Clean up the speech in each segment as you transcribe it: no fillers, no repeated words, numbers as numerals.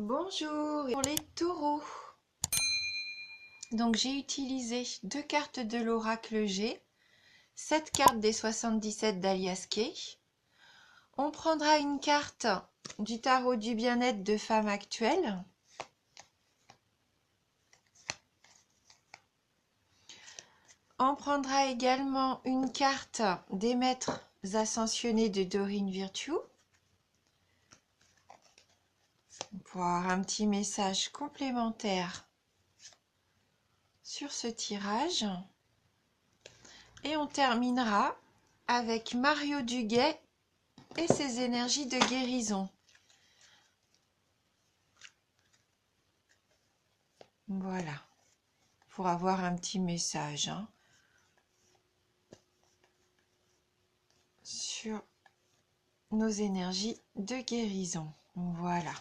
Bonjour, pour les taureaux. Donc j'ai utilisé 2 cartes de l'oracle G, 7 cartes des 77 d'Alias Kay. On prendra une carte du tarot du bien-être de femme actuelle. On prendra également une carte des maîtres ascensionnés de Dorine Virtue. Pour avoir un petit message complémentaire sur ce tirage. Et on terminera avec Mario Duguay et ses énergies de guérison. Voilà, pour avoir un petit message sur nos énergies de guérison. Voilà.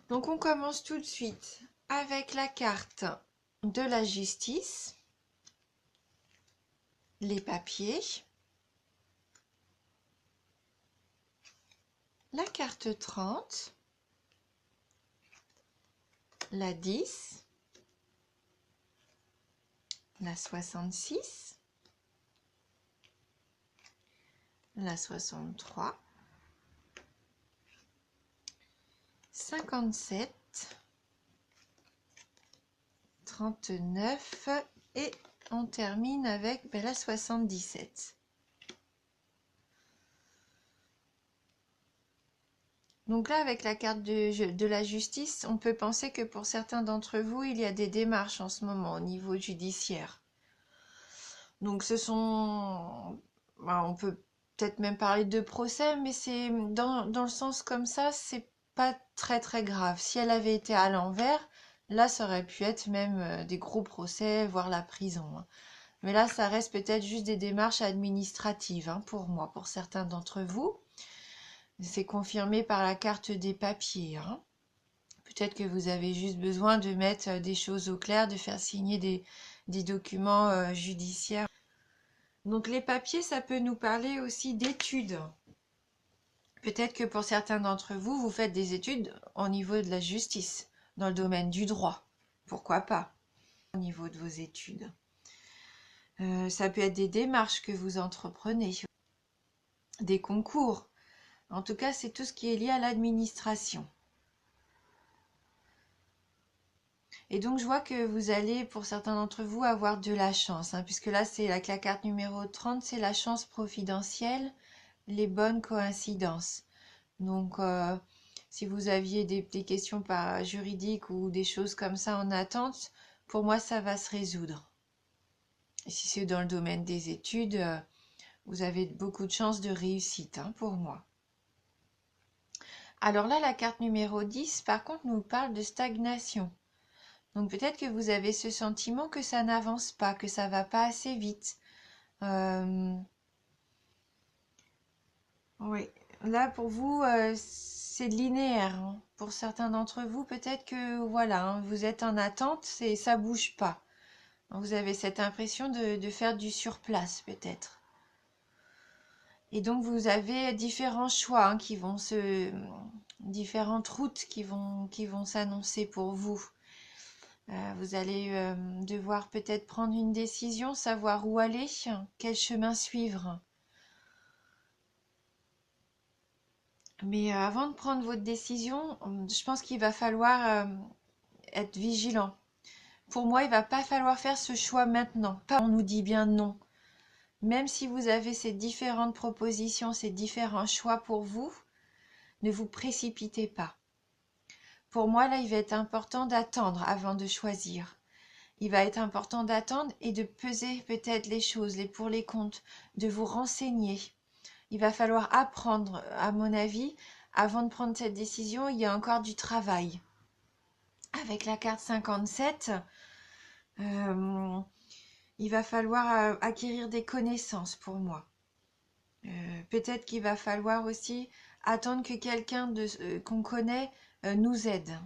Donc on commence tout de suite avec la carte de la justice, les papiers, la carte 30, la 10, la 66, la 63, 57, 39 et on termine avec la 77. Donc là, avec la carte de la justice, on peut penser que pour certains d'entre vous, il y a des démarches en ce moment au niveau judiciaire. Donc ce sont... on peut peut-être même parler de procès, mais c'est dans le sens comme ça, c'est pas très très grave. Si elle avait été à l'envers, là, ça aurait pu être même des gros procès, voire la prison. Mais là, ça reste peut-être juste des démarches administratives pour moi, pour certains d'entre vous. C'est confirmé par la carte des papiers. Peut-être que vous avez juste besoin de mettre des choses au clair, de faire signer des documents judiciaires. Donc les papiers, ça peut nous parler aussi d'études. Peut-être que pour certains d'entre vous, vous faites des études au niveau de la justice, dans le domaine du droit. Pourquoi pas, au niveau de vos études. Ça peut être des démarches que vous entreprenez, des concours. En tout cas, c'est tout ce qui est lié à l'administration. Et donc, je vois que vous allez, pour certains d'entre vous, avoir de la chance, puisque là, c'est la carte numéro 30, c'est la chance providentielle, les bonnes coïncidences. Donc, si vous aviez des questions juridiques ou des choses comme ça en attente, pour moi, ça va se résoudre. Et si c'est dans le domaine des études, vous avez beaucoup de chances de réussite pour moi. Alors là, la carte numéro 10, par contre, nous parle de stagnation. Donc peut-être que vous avez ce sentiment que ça n'avance pas, que ça va pas assez vite. Oui, là pour vous, c'est linéaire. Pour certains d'entre vous, peut-être que voilà, vous êtes en attente et ça bouge pas. Vous avez cette impression de faire du surplace peut-être. Et donc vous avez différents choix différentes routes qui vont s'annoncer pour vous. Vous allez devoir peut-être prendre une décision, savoir où aller, quel chemin suivre. Mais avant de prendre votre décision, je pense qu'il va falloir être vigilant. Pour moi, il ne va pas falloir faire ce choix maintenant. On nous dit bien non. Même si vous avez ces différentes propositions, ces différents choix pour vous, ne vous précipitez pas. Pour moi, là, il va être important d'attendre avant de choisir. Il va être important d'attendre et de peser peut-être les choses, les pour les contre, de vous renseigner. Il va falloir apprendre, à mon avis, avant de prendre cette décision, il y a encore du travail. Avec la carte 57, il va falloir acquérir des connaissances pour moi. Peut-être qu'il va falloir aussi attendre que quelqu'un qu'on connaît nous aide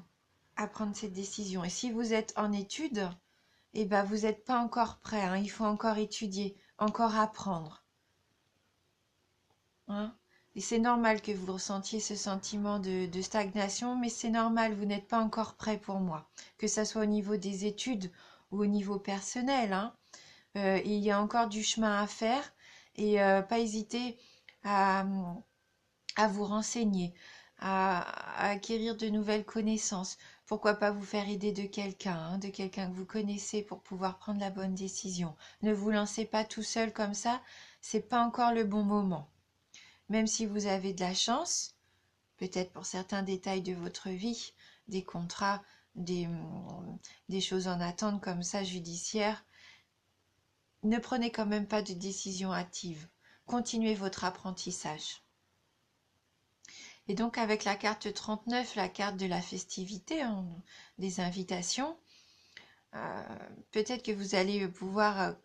à prendre cette décision. Et si vous êtes en études, eh ben, vous n'êtes pas encore prêt. Il faut encore étudier, encore apprendre. Et c'est normal que vous ressentiez ce sentiment de stagnation, mais c'est normal, vous n'êtes pas encore prêt pour moi. Que ça soit au niveau des études ou au niveau personnel, hein. Il y a encore du chemin à faire et pas hésiter à, à vous renseigner, à acquérir de nouvelles connaissances. Pourquoi pas vous faire aider de quelqu'un, hein, de quelqu'un que vous connaissez pour pouvoir prendre la bonne décision. Ne vous lancez pas tout seul comme ça, c'est pas encore le bon moment. Même si vous avez de la chance, peut-être pour certains détails de votre vie, des contrats, des choses en attente comme ça judiciaires, ne prenez quand même pas de décision hâtive. Continuez votre apprentissage. Et donc avec la carte 39, la carte de la festivité, hein, des invitations, peut-être que vous allez pouvoir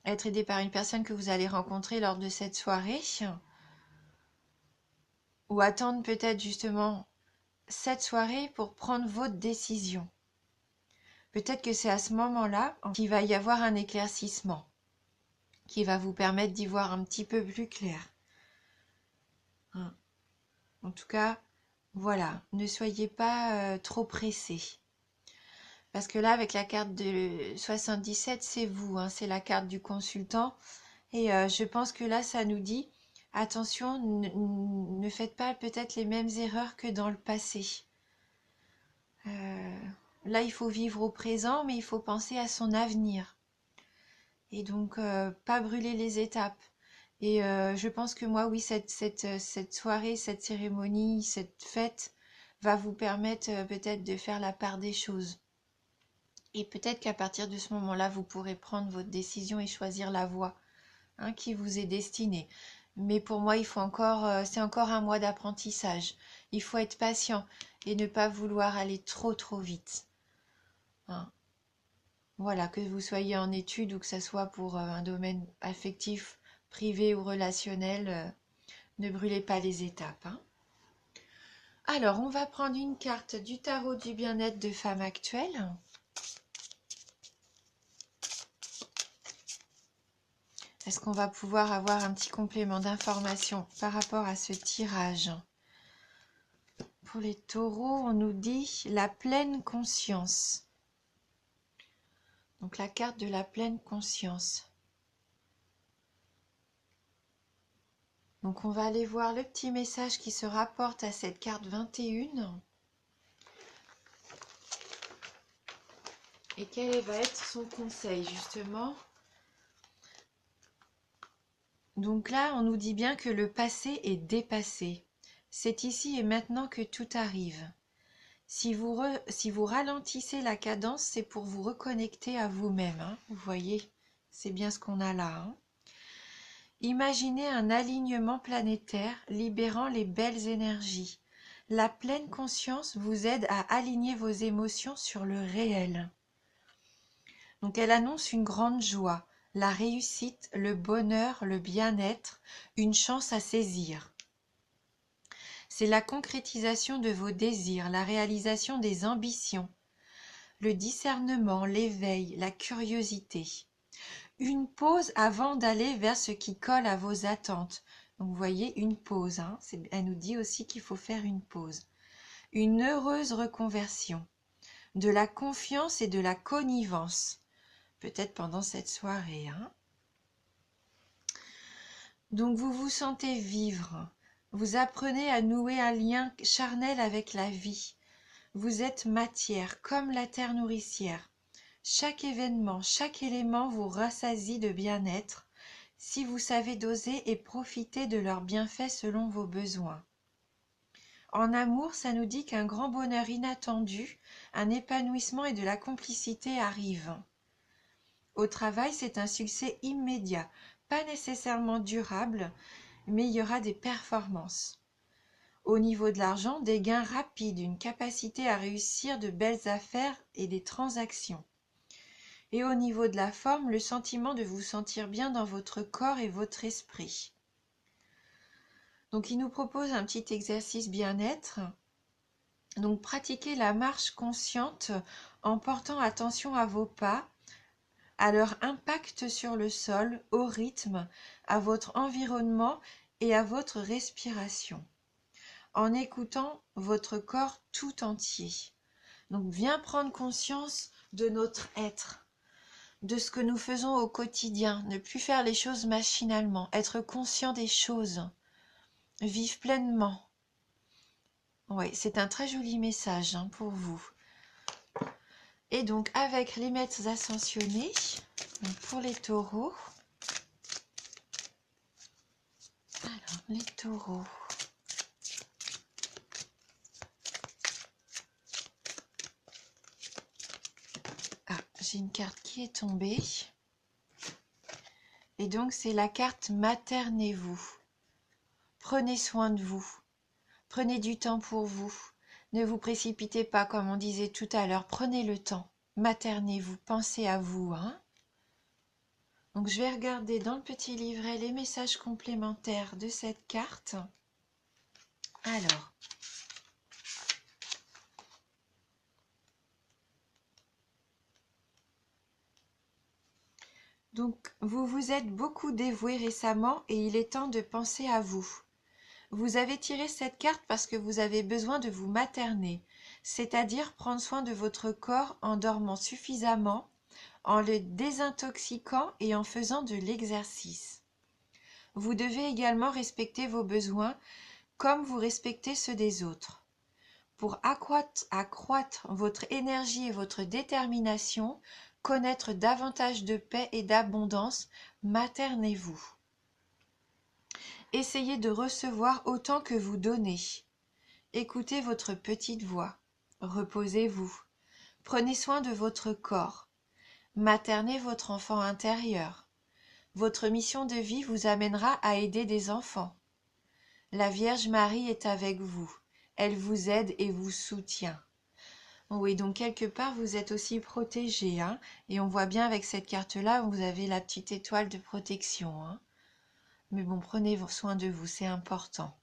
être aidé par une personne que vous allez rencontrer lors de cette soirée, ou attendre peut-être justement cette soirée pour prendre votre décision. Peut-être que c'est à ce moment-là qu'il va y avoir un éclaircissement qui va vous permettre d'y voir un petit peu plus clair. En tout cas, voilà, ne soyez pas trop pressés. Parce que là, avec la carte de 77, c'est vous, hein, c'est la carte du consultant. Et je pense que là, ça nous dit, attention, ne faites pas peut-être les mêmes erreurs que dans le passé. Là, il faut vivre au présent, mais il faut penser à son avenir. Et donc, pas brûler les étapes. Et je pense que moi, oui, cette soirée, cette cérémonie, cette fête va vous permettre peut-être de faire la part des choses. Et peut-être qu'à partir de ce moment-là, vous pourrez prendre votre décision et choisir la voie, hein, qui vous est destinée. Mais pour moi, il faut encore, c'est encore un mois d'apprentissage. Il faut être patient et ne pas vouloir aller trop vite, hein. Voilà, que vous soyez en études ou que ce soit pour un domaine affectif, privé ou relationnel, ne brûlez pas les étapes, hein. Alors, on va prendre une carte du tarot du bien-être de femme actuelle. Est-ce qu'on va pouvoir avoir un petit complément d'information par rapport à ce tirage? Pour les taureaux, on nous dit la pleine conscience. Donc la carte de la pleine conscience. Donc on va aller voir le petit message qui se rapporte à cette carte 21. Et quel va être son conseil justement? Donc là, on nous dit bien que le passé est dépassé. C'est ici et maintenant que tout arrive. Si vous ralentissez la cadence, c'est pour vous reconnecter à vous-même, hein. Vous voyez, c'est bien ce qu'on a là, hein. Imaginez un alignement planétaire libérant les belles énergies. La pleine conscience vous aide à aligner vos émotions sur le réel. Donc elle annonce une grande joie, la réussite, le bonheur, le bien-être, une chance à saisir. C'est la concrétisation de vos désirs, la réalisation des ambitions, le discernement, l'éveil, la curiosité. Une pause avant d'aller vers ce qui colle à vos attentes. Donc vous voyez, une pause, hein, elle nous dit aussi qu'il faut faire une pause. Une heureuse reconversion, de la confiance et de la connivence, peut-être pendant cette soirée, hein. Donc vous vous sentez vivre, vous apprenez à nouer un lien charnel avec la vie. Vous êtes matière, comme la terre nourricière. Chaque événement, chaque élément vous rassasie de bien-être, si vous savez doser et profiter de leurs bienfaits selon vos besoins. En amour, ça nous dit qu'un grand bonheur inattendu, un épanouissement et de la complicité arrivent. Au travail, c'est un succès immédiat, pas nécessairement durable, mais il y aura des performances. Au niveau de l'argent, des gains rapides, une capacité à réussir de belles affaires et des transactions. Et au niveau de la forme, le sentiment de vous sentir bien dans votre corps et votre esprit. Donc il nous propose un petit exercice bien-être. Donc pratiquez la marche consciente en portant attention à vos pas, à leur impact sur le sol, au rythme, à votre environnement et à votre respiration, en écoutant votre corps tout entier. Donc, viens prendre conscience de notre être, de ce que nous faisons au quotidien, ne plus faire les choses machinalement, être conscient des choses, vivre pleinement. Oui, c'est un très joli message pour vous. Et donc, avec les maîtres ascensionnés, pour les taureaux, alors, les taureaux. Ah, j'ai une carte qui est tombée. Et donc, c'est la carte maternez-vous. Prenez soin de vous. Prenez du temps pour vous. Ne vous précipitez pas, comme on disait tout à l'heure. Prenez le temps. Maternez-vous. Pensez à vous. Donc, je vais regarder dans le petit livret les messages complémentaires de cette carte. Alors. Donc, vous vous êtes beaucoup dévoué récemment et il est temps de penser à vous. Vous avez tiré cette carte parce que vous avez besoin de vous materner, c'est-à-dire prendre soin de votre corps en dormant suffisamment, en le désintoxiquant et en faisant de l'exercice. Vous devez également respecter vos besoins comme vous respectez ceux des autres. Pour accroître votre énergie et votre détermination, connaître davantage de paix et d'abondance, maternez-vous. Essayez de recevoir autant que vous donnez. Écoutez votre petite voix. Reposez-vous. Prenez soin de votre corps. Maternez votre enfant intérieur. Votre mission de vie vous amènera à aider des enfants. La Vierge Marie est avec vous. Elle vous aide et vous soutient. Oui, donc quelque part, vous êtes aussi protégé. Et on voit bien avec cette carte-là, vous avez la petite étoile de protection. Mais bon, prenez soin de vous, c'est important.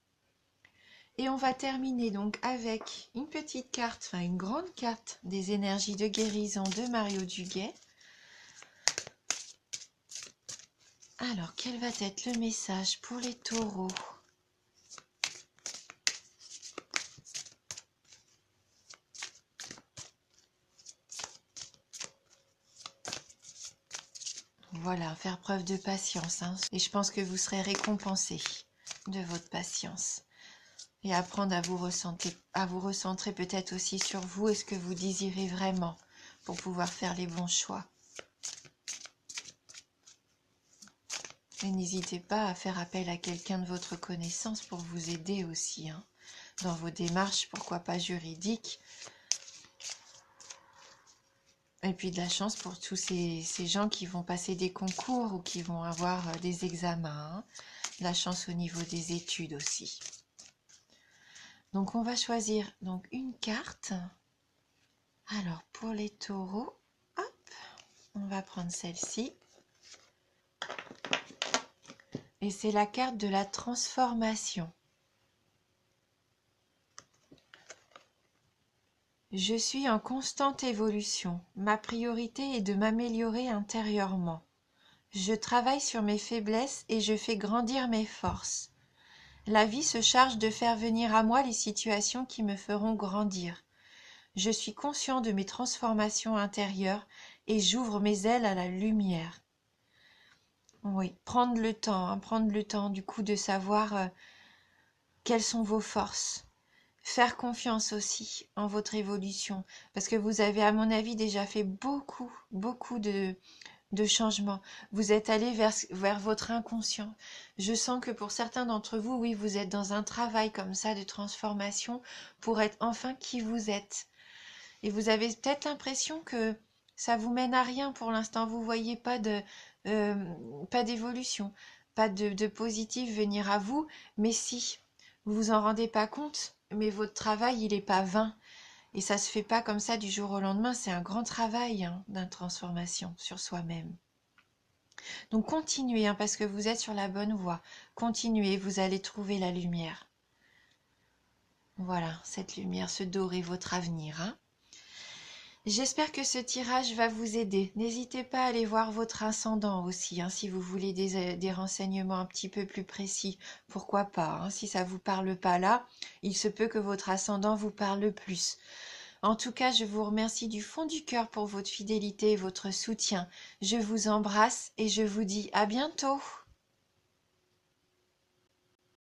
Et on va terminer donc avec une petite carte, enfin une grande carte des énergies de guérison de Mario Duguay. Alors, quel va être le message pour les taureaux ? Voilà, faire preuve de patience. Et je pense que vous serez récompensés de votre patience. Et apprendre à vous recentrer peut-être aussi sur vous et ce que vous désirez vraiment pour pouvoir faire les bons choix. Et n'hésitez pas à faire appel à quelqu'un de votre connaissance pour vous aider aussi dans vos démarches, pourquoi pas juridiques. Et puis de la chance pour tous ces gens qui vont passer des concours ou qui vont avoir des examens. De la chance au niveau des études aussi. Donc on va choisir donc une carte. Alors pour les taureaux, hop, on va prendre celle-ci. Et c'est la carte de la transformation. Je suis en constante évolution. Ma priorité est de m'améliorer intérieurement. Je travaille sur mes faiblesses et je fais grandir mes forces. La vie se charge de faire venir à moi les situations qui me feront grandir. Je suis conscient de mes transformations intérieures et j'ouvre mes ailes à la lumière. Oui, prendre le temps du coup de savoir quelles sont vos forces. Faire confiance aussi en votre évolution, parce que vous avez, à mon avis, déjà fait beaucoup de changements. Vous êtes allé vers votre inconscient. Je sens que pour certains d'entre vous, oui, vous êtes dans un travail comme ça de transformation pour être enfin qui vous êtes. Et vous avez peut-être l'impression que ça vous mène à rien pour l'instant. Vous voyez pas d'évolution, pas de positif venir à vous, mais si, vous vous en rendez pas compte, mais votre travail, il est pas vain. Et ça se fait pas comme ça du jour au lendemain, c'est un grand travail d'une transformation sur soi-même. Donc continuez, parce que vous êtes sur la bonne voie. Continuez, vous allez trouver la lumière. Voilà, cette lumière, ce doré, votre avenir. J'espère que ce tirage va vous aider. N'hésitez pas à aller voir votre ascendant aussi, hein, si vous voulez des renseignements un petit peu plus précis. Pourquoi pas, hein, si ça vous parle pas là, il se peut que votre ascendant vous parle plus. En tout cas, je vous remercie du fond du cœur pour votre fidélité et votre soutien. Je vous embrasse et je vous dis à bientôt.